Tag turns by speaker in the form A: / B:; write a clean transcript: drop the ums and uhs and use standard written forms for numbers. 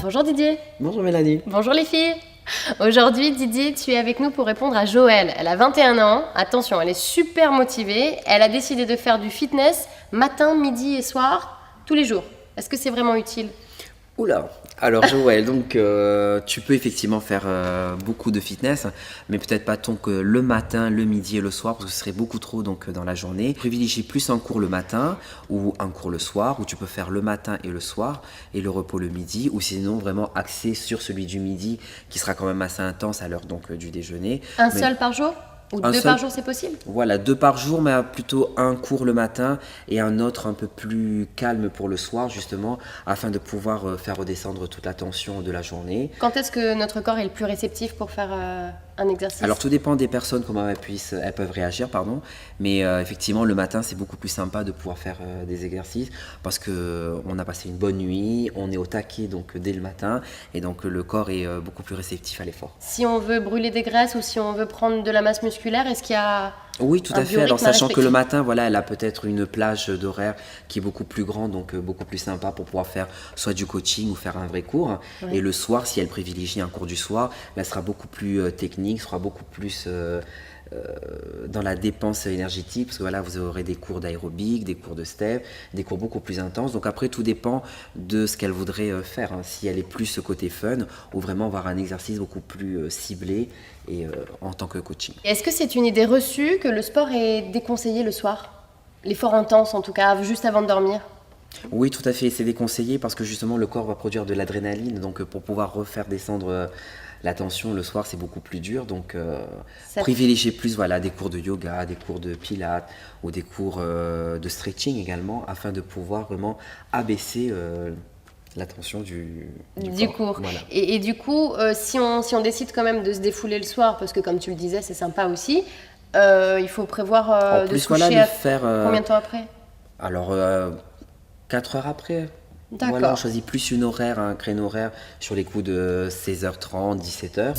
A: Bonjour Didier.
B: Bonjour Mélanie.
A: Bonjour les filles. Aujourd'hui Didier, tu es avec nous pour répondre à Joëlle. Elle a 21 ans. Attention, elle est super motivée. Elle a décidé de faire du fitness matin, midi et soir, tous les jours. Est-ce que c'est vraiment utile?
B: Oula, alors Joël, donc tu peux effectivement faire beaucoup de fitness, mais peut-être pas tant que le matin, le midi et le soir, parce que ce serait beaucoup trop donc dans la journée. Privilégie plus un cours le matin ou un cours le soir, où tu peux faire le matin et le soir, et le repos le midi, ou sinon vraiment axé sur celui du midi, qui sera quand même assez intense à l'heure donc du déjeuner.
A: Un seul par jour? Ou deux par jour, c'est possible?
B: Voilà, 2 par jour, mais plutôt un cours le matin et un autre un peu plus calme pour le soir, justement, afin de pouvoir faire redescendre toute la tension de la journée.
A: Quand est-ce que notre corps est le plus réceptif pour faire un exercice?
B: Alors, tout dépend des personnes, comment elles peuvent réagir, pardon. Mais effectivement, le matin, c'est beaucoup plus sympa de pouvoir faire des exercices parce qu'on a passé une bonne nuit, on est au taquet donc dès le matin et donc le corps est beaucoup plus réceptif à l'effort.
A: Si on veut brûler des graisses ou si on veut prendre de la masse musculaire, est-ce qu'il y a
B: Oui, tout
A: un
B: à fait. Alors,
A: biorhythme à
B: sachant que
A: respecter?
B: le matin, voilà, elle a peut-être une plage d'horaire qui est beaucoup plus grande, donc beaucoup plus sympa pour pouvoir faire soit du coaching ou faire un vrai cours.
A: Ouais.
B: Et le soir, si elle privilégie un cours du soir, là, elle sera beaucoup plus technique, sera beaucoup plus dans la dépense énergétique, parce que voilà, vous aurez des cours d'aérobic, des cours de step, des cours beaucoup plus intenses. Donc après, tout dépend de ce qu'elle voudrait faire, hein. Si elle est plus ce côté fun, ou vraiment avoir un exercice beaucoup plus ciblé et en tant que coaching.
A: Est-ce que c'est une idée reçue que le sport est déconseillé le soir? L'effort intense en tout cas, juste avant de dormir?
B: Oui, tout à fait, c'est déconseillé parce que justement le corps va produire de l'adrénaline, donc pour pouvoir refaire descendre la tension le soir, c'est beaucoup plus dur. Donc
A: Ça-
B: privilégier plus voilà, des cours de yoga, des cours de pilates ou des cours de stretching également, afin de pouvoir vraiment abaisser la tension du corps.
A: cours.
B: Voilà.
A: Et du coup, si on décide quand même de se défouler le soir, parce que comme tu le disais, c'est sympa aussi, il faut prévoir
B: En
A: de
B: plus,
A: se
B: voilà,
A: coucher
B: de
A: à
B: faire
A: combien de temps après?
B: alors 4 heures après.
A: D'accord.
B: Voilà, on choisit plus une horaire, un créneau horaire sur les coups de 16h30, 17h.